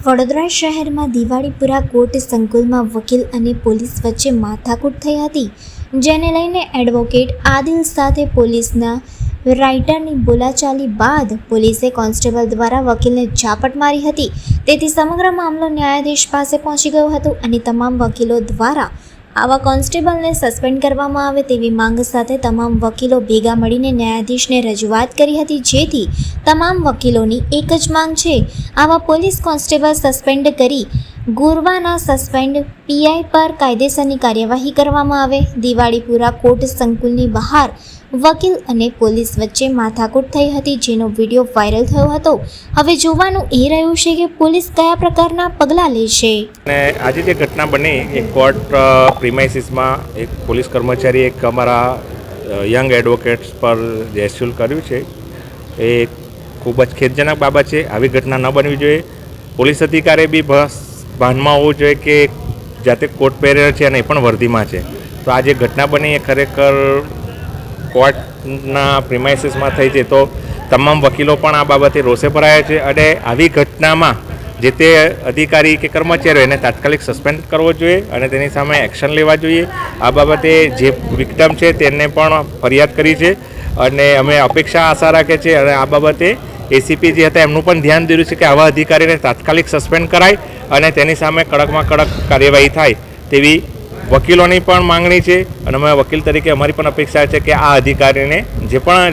વડોદરા શહેરમાં દિવાળીપુરા કોર્ટ સંકુલમાં વકીલ અને પોલીસ વચ્ચે માથાકૂટ થઈ હતી, જેને લઈને એડવોકેટ આદિલ સાથે પોલીસના રાઇટરની બોલાચાલી બાદ પોલીસે કોન્સ્ટેબલ દ્વારા વકીલને ઝાપટ મારી હતી। તેથી સમગ્ર મામલો ન્યાયાધીશ પાસે પહોંચી ગયો હતો અને તમામ વકીલો દ્વારા આવા કોન્સ્ટેબલને સસ્પેન્ડ કરવામાં આવે તેવી માંગ સાથે તમામ વકીલો ભેગા મળીને ન્યાયાધીશને રજૂઆત કરી હતી, જેથી તમામ વકીલોની એક જ માંગ છે, આવા પોલીસ કોન્સ્ટેબલ સસ્પેન્ડ કરી ગુરવાના સસ્પેન્ડ પીઆઈ પર કાયદેસરની કાર્યવાહી કરવામાં આવે। દિવાળીપુરા કોર્ટ સંકુલની બહાર વકીલ અને પોલીસ વચ્ચે માથાકૂટ થઈ હતી, જેનો વિડીયો વાયરલ થયો હતો। હવે જોવાનું એ રહ્યું છે કે પોલીસ કયા પ્રકારના પગલાં લેશે। અને આજે જે ઘટના બની એક કોર્ટ પ્રિમાઇસીસમાં એક પોલીસ કર્મચારી એક અમારા યંગ એડવોકેટ્સ પર જે એસ્યુલ કર્યું છે એ ખૂબ જ ખેદજનક બાબત છે। આવી ઘટના ન બનવી જોઈએ। પોલીસ અધિકારી બી ભાનમાં હોવું જોઈએ કે જાતે કોટ પહેરેલ છે અને એ પણ વર્દીમાં છે। તો આ જે ઘટના બની એ ખરેખર કોર્ટના પ્રિમાઇસીસમાં થઈ છે, તો તમામ વકીલો પણ આ બાબતે રોષે ભરાયા છે અને આવી ઘટનામાં જે તે અધિકારી કે કર્મચારીઓ એને તાત્કાલિક સસ્પેન્ડ કરવો જોઈએ અને તેની સામે એક્શન લેવા જોઈએ। આ બાબતે જે વિક્ટિમ છે તેને પણ ફરિયાદ કરી છે અને અમે આશા રાખીએ છીએ અને આ બાબતે એસીપી જે હતા એમનું પણ ધ્યાન દોર્યું છે કે આવા અધિકારીને તાત્કાલિક સસ્પેન્ડ કરાય અને તેની સામે કડકમાં કડક કાર્યવાહી થાય તેવી વકીલોની પણ માંગણી છે। અને અમે વકીલ તરીકે અમારી પણ અપેક્ષા છે કે આ અધિકારીને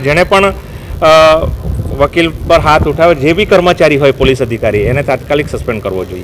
જેણે પણ વકીલ પર હાથ ઉઠાવ્યો, જે બી કર્મચારી હોય પોલીસ અધિકારી, એને તાત્કાલિક સસ્પેન્ડ કરવો જોઈએ।